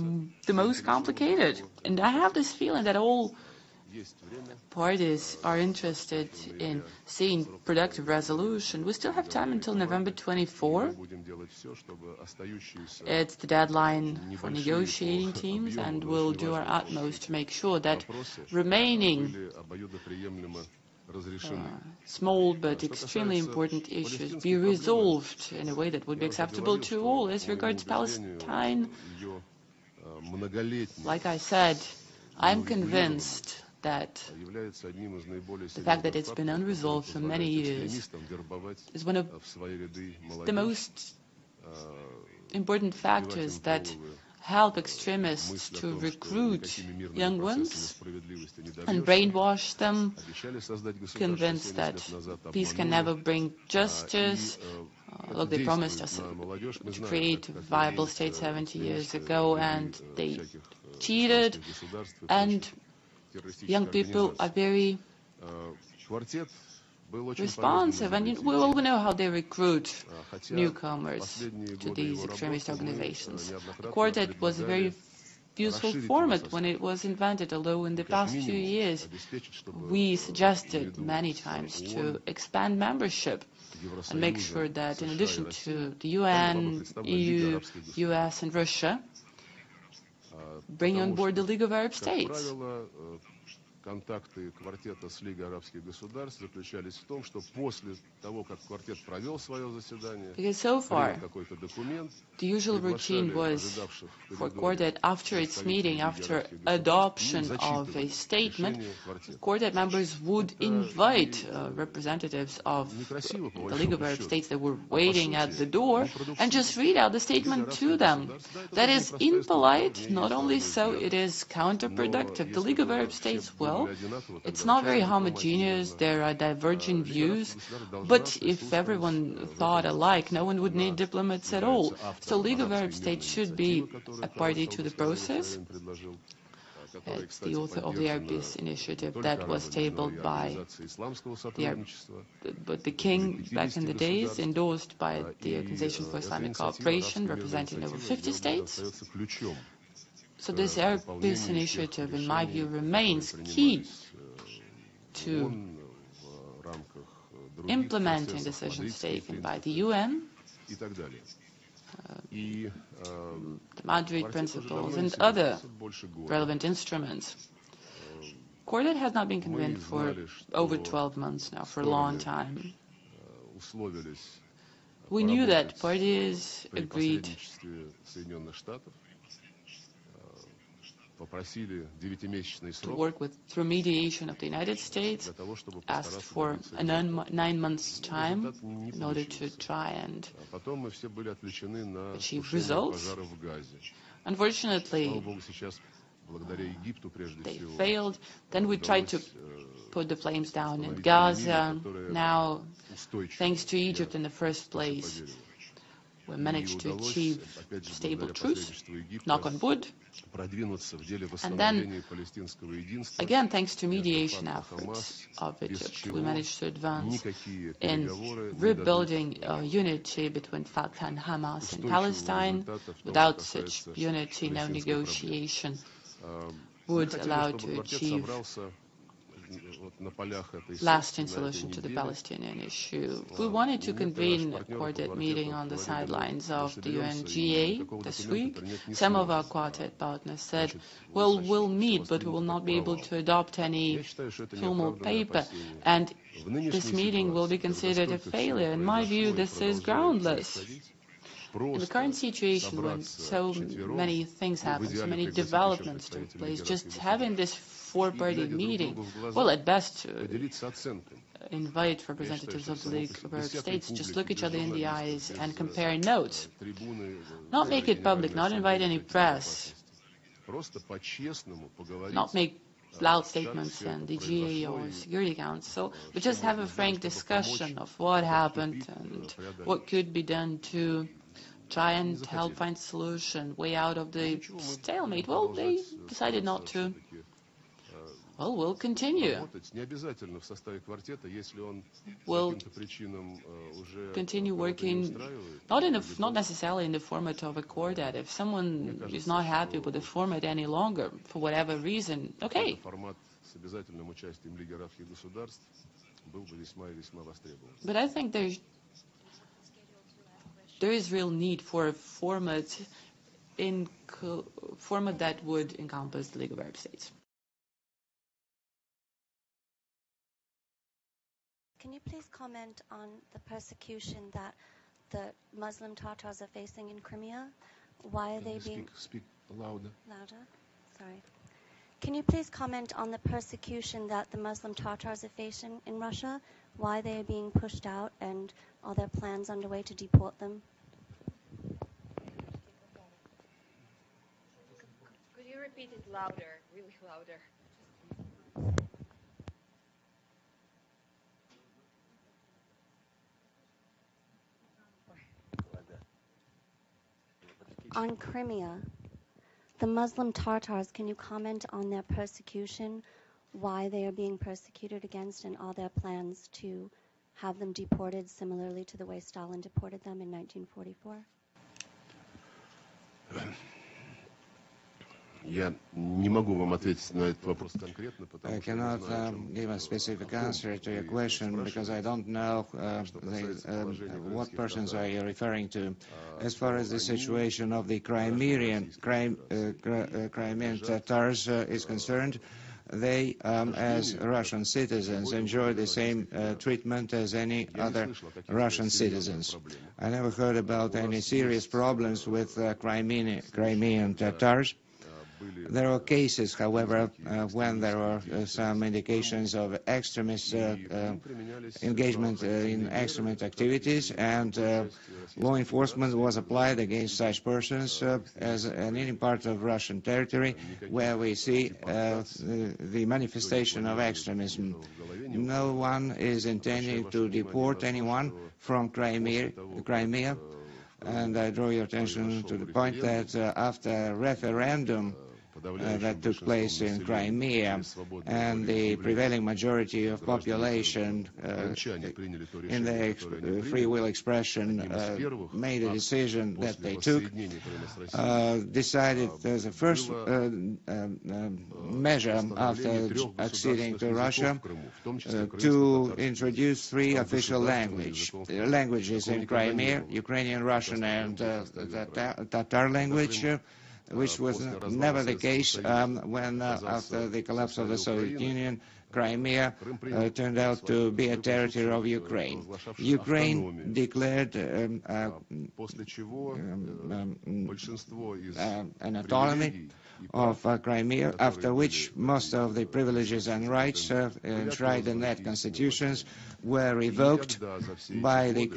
the most complicated. And I have this feeling that all parties are interested in seeing productive resolution. We still have time until November 24. It's the deadline for negotiating teams, and we'll do our utmost to make sure that remaining small but extremely important issues be resolved in a way that would be acceptable to all. As regards Palestine, like I said, I'm convinced that the fact that it's been unresolved for many years is one of the most important factors that help extremists to recruit young ones and brainwash them, convinced that peace can never bring justice. Look, they promised us to create a viable state 70 years ago, and they cheated, and young people are very responsive, and we all know how they recruit newcomers to these extremist organizations. The quartet was a very useful format when it was invented, although in the past few years we suggested many times to expand membership and make sure that in addition to the UN, EU, US and Russia, bring on board the League of Arab States. Контакты квартета с Лигой арабских государств заключались в том, что после того, как квартет провел свое заседание, принял какой-то документ, the usual routine was for Quartet, after its meeting, after adoption of a statement, Quartet members would invite representatives of the League of Arab States that were waiting at the door and just read out the statement to them. That is impolite. Not only so, it is counterproductive. The League of Arab States, well, it's not very homogeneous. There are divergent views. But if everyone thought alike, no one would need diplomats at all. So League of Arab States should be a party to the process. It's the author of the Arab Peace Initiative that was tabled by the king back in the days, endorsed by the Organization for Islamic Cooperation, representing over 50 states. So this Arab Peace Initiative, in my view, remains key to implementing decisions taken by the UN, the Madrid principles, and other relevant instruments. Quartet has not been convened for over 12 months now, for a long time. We knew that parties agreed to work through mediation of the United States, asked for a 9 months time in order to try and achieve results. Unfortunately, they failed. Then we tried to put the flames down in Gaza. Now, thanks to Egypt in the first place, we managed to achieve stable truce, knock on wood. And then, again, thanks to mediation efforts of Egypt, we managed to advance in rebuilding unity between Fatah and Hamas in Palestine. Without such unity, no negotiation would allow to achieve lasting solution to the Palestinian issue. We wanted to convene a quartet meeting on the sidelines of the UNGA this week. Some of our quartet partners said, well, we'll meet, but we will not be able to adopt any formal paper, and this meeting will be considered a failure. In my view, this is groundless. In the current situation, when so many things happen, so many developments took place, just having this four-party meeting, well, at best, invite representatives of the League of Arab States, just look each other in the eyes and compare notes. Not make it public, not invite any press, not make loud statements in the GA or Security Council, but just have a frank discussion of what happened and what could be done to try and help find a solution, way out of the stalemate. Well, they decided not to. Well, we'll continue. We'll continue working, not necessarily in the format of a quartet. If someone is not happy with the format any longer, for whatever reason, okay. But I think there is real need for a format that would encompass the League of Arab States. Can you please comment on the persecution that the Muslim Tatars are facing in Crimea? Why are they being... Speak louder. Louder? Sorry. Can you please comment on the persecution that the Muslim Tatars are facing in Russia? Why they are being pushed out, and are there plans underway to deport them? Could you repeat it louder, really louder? On Crimea, the Muslim Tatars, can you comment on their persecution? why they are being persecuted against, and are there plans to have them deported similarly to the way Stalin deported them in 1944? Я не могу вам ответить на этот вопрос конкретно, потому I что я не cannot знаю, о чем, give a specific о ком answer to your вы question because I don't know what persons are you referring to. As far as the situation of the Crimean Tatars is concerned, they, as Russian citizens, enjoy the same treatment as any other Russian citizens. I never heard about any serious problems with Crimean Tatars. There are cases, however, when there are some indications of extremist engagement in extremist activities, and law enforcement was applied against such persons as in any part of Russian territory where we see the manifestation of extremism. No one is intending to deport anyone from Crimea, and I draw your attention to the point that after a referendum that took place in Crimea, and the prevailing majority of population in their free will expression made a decision that they took, decided as a first measure after acceding to Russia to introduce three official languages in Crimea: Ukrainian, Russian, and Tatar language, which was never the case when, after the collapse of the Soviet Union, Crimea turned out to be a territory of Ukraine. Ukraine declared an autonomy of Crimea, after which most of the privileges and rights enshrined in that constitutions were revoked by the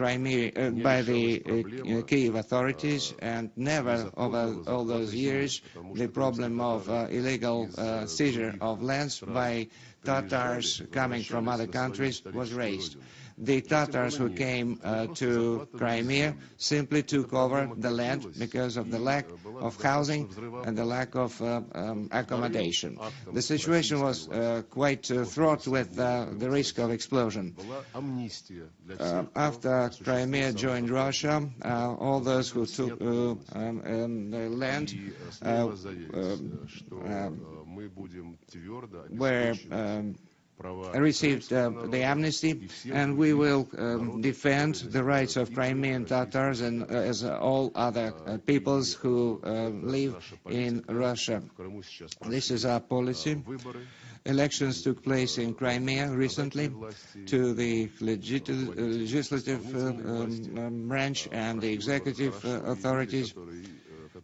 Kiev authorities, and never over all those years the problem of illegal seizure of lands by Tatars coming from other countries was raised. The Tatars who came to Crimea simply took over the land because of the lack of housing and the lack of accommodation. The situation was quite fraught with the risk of explosion. After Crimea joined Russia, all those who took the land were received the amnesty, and we will defend the rights of Crimean Tatars and as all other peoples who live in Russia. This is our policy. Elections took place in Crimea recently to the legislative branch and the executive authorities.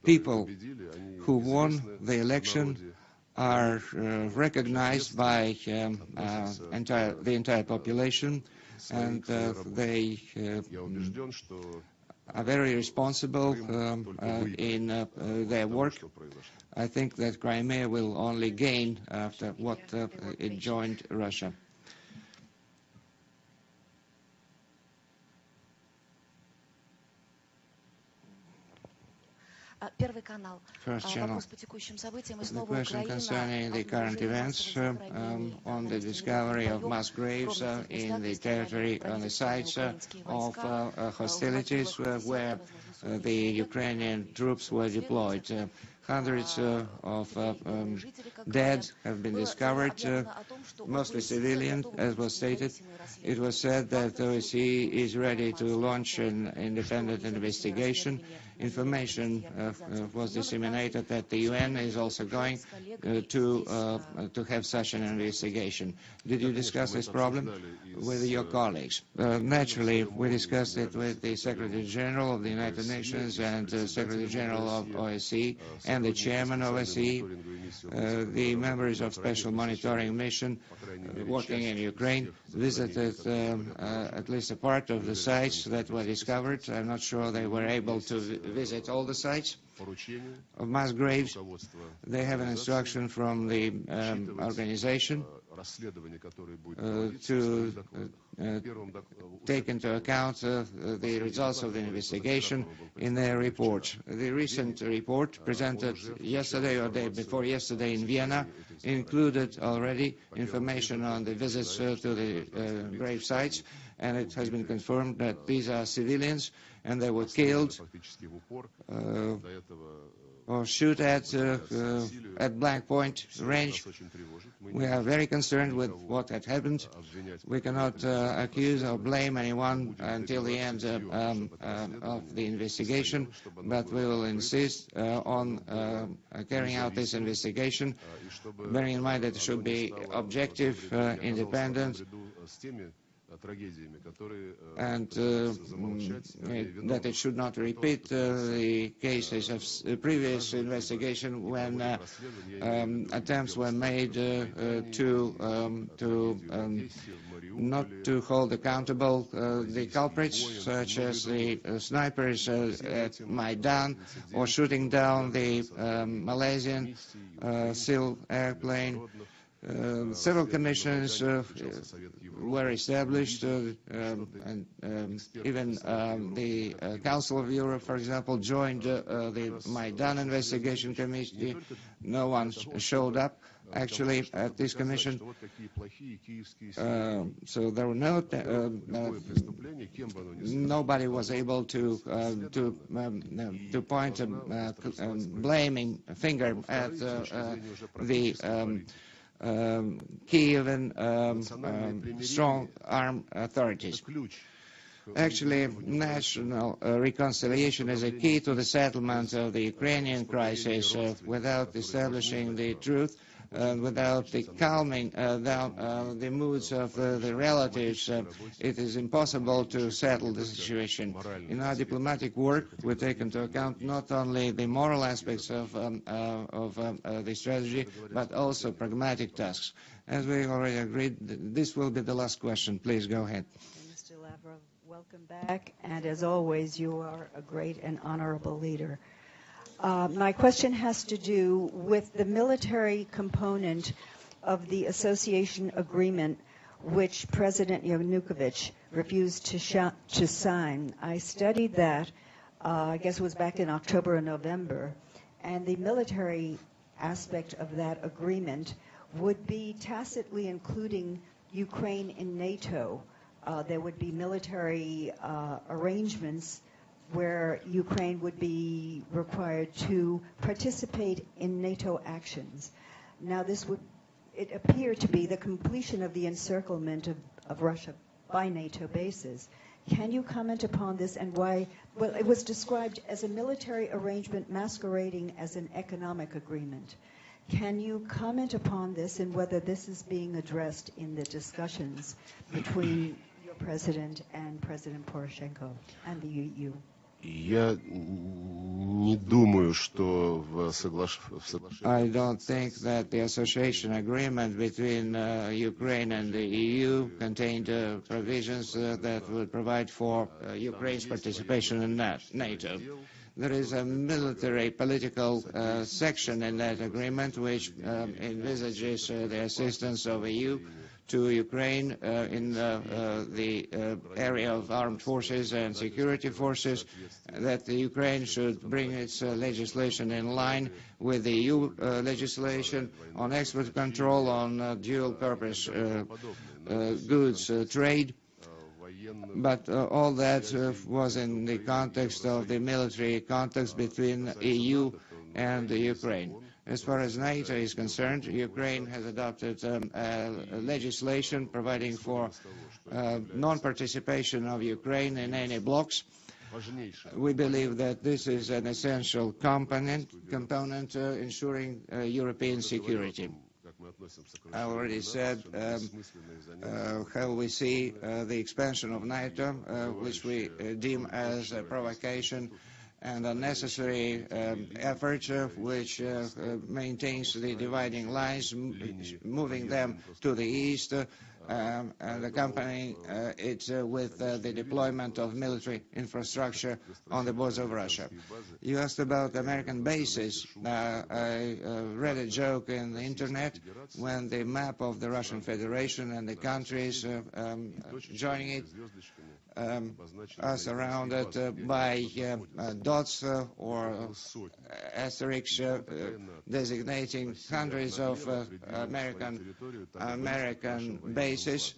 People who won the election are recognized by the entire population, and they are very responsible in their work. I think that Crimea will only gain after what it joined Russia. First channel. The question concerning the current events on the discovery of mass graves in the territory on the sites of hostilities where the Ukrainian troops were deployed. Hundreds of dead have been discovered, mostly civilian, as was stated. It was said that the OSCE is ready to launch an independent investigation. Information was disseminated that the UN is also going to have such an investigation. Did you discuss this problem with your colleagues? Naturally, we discussed it with the Secretary General of the United Nations and Secretary General of OSCE and the Chairman of OSCE. The members of Special Monitoring Mission working in Ukraine visited at least a part of the sites that were discovered. I'm not sure they were able to visit all the sites of mass graves. They have an instruction from the organization to take into account the results of the investigation in their report. The recent report presented yesterday or day before yesterday in Vienna included already information on the visits to the grave sites, and it has been confirmed that these are civilians and they were killed or shoot at blank point range. We are very concerned with what had happened. We cannot accuse or blame anyone until the end of the investigation, but we will insist on carrying out this investigation, bearing in mind that it should be objective, independent, and that it should not repeat the cases of previous investigation when attempts were made not to hold accountable the culprits, such as the snipers at Maidan, or shooting down the Malaysian SIL airplane. Several commissions were established, and even the Council of Europe, for example, joined the Maidan investigation committee. No one showed up, actually, at this commission. So there were nobody was able to point a blaming finger at the Kievan strong arm authorities. Actually, national reconciliation is a key to the settlement of the Ukrainian crisis. Without establishing the truth, without the calming down the moods of the relatives, it is impossible to settle the situation. In our diplomatic work, we take into account not only the moral aspects of the strategy, but also pragmatic tasks. As we already agreed, this will be the last question. Please go ahead. Mr. Lavrov, welcome back. And as always, you are a great and honorable leader. My question has to do with the military component of the association agreement, which President Yanukovych refused to sign. I studied that, I guess it was back in October or November, and the military aspect of that agreement would be tacitly including Ukraine in NATO. There would be military arrangements where Ukraine would be required to participate in NATO actions. Now, this would, it appear to be the completion of the encirclement of Russia by NATO bases. Can you comment upon this and why? Well, it was described as a military arrangement masquerading as an economic agreement. Can you comment upon this and whether this is being addressed in the discussions between your president and President Poroshenko and the EU? Я не думаю, что в соглашении... I don't think that the association agreement between Ukraine and the EU contained provisions that would provide for Ukraine's participation in NATO. There is a military political section in that agreement which envisages the assistance of the EU to Ukraine in the area of armed forces and security forces, that the Ukraine should bring its legislation in line with the EU legislation on export control, on dual-purpose goods trade. But all that was in the context of the military context between EU and the Ukraine. As far as NATO is concerned, Ukraine has adopted legislation providing for non-participation of Ukraine in any blocs. We believe that this is an essential component ensuring European security. I already said how we see the expansion of NATO, which we deem as a provocation and a necessary effort which maintains the dividing lines, moving them to the east, and accompanying it with the deployment of military infrastructure on the borders of Russia. You asked about American bases. I read a joke in the internet when the map of the Russian Federation and the countries joining it are surrounded by dots or asterisks designating hundreds of American bases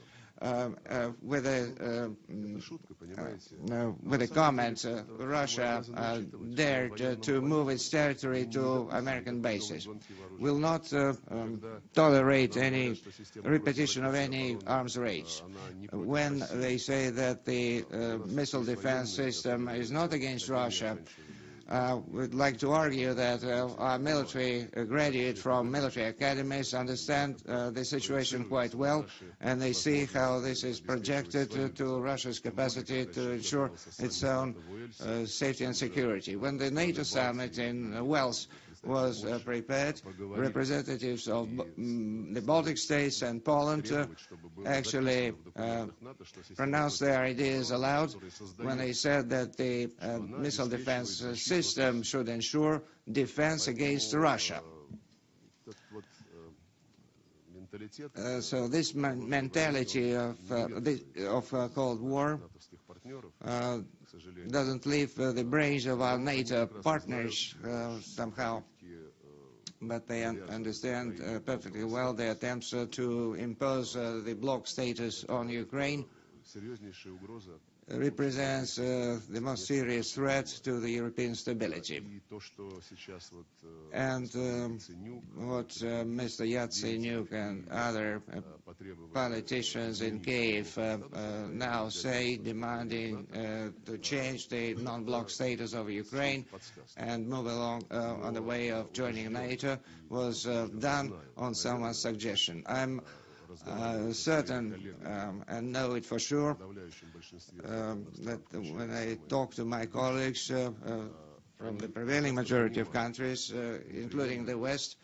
with a comment, Russia dared to move its territory to American bases. Will not tolerate any repetition of any arms race. When they say that the missile defense system is not against Russia, we'd like to argue that our military graduates from military academies understand the situation quite well, and they see how this is projected to Russia's capacity to ensure its own safety and security. When the NATO summit in Wales was prepared, representatives of the Baltic states and Poland actually pronounced their ideas aloud when they said that the missile defense system should ensure defense against Russia. So this mentality of Cold War doesn't leave the brains of our NATO partners somehow, but they understand perfectly well the attempts to impose the bloc status on Ukraine represents the most serious threat to the European stability. And what Mr. Yatsenyuk and other politicians in Kiev now say, demanding to change the non-bloc status of Ukraine and move along on the way of joining NATO, was done on someone's suggestion. I'm certain and know it for sure that when I talk to my colleagues from the prevailing majority of countries, including the West,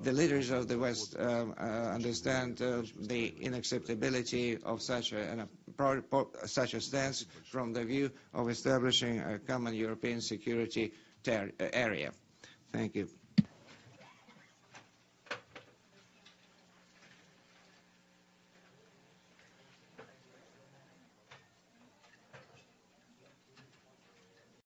the leaders of the West understand the inacceptability of such a stance from the view of establishing a common European security area. Thank you.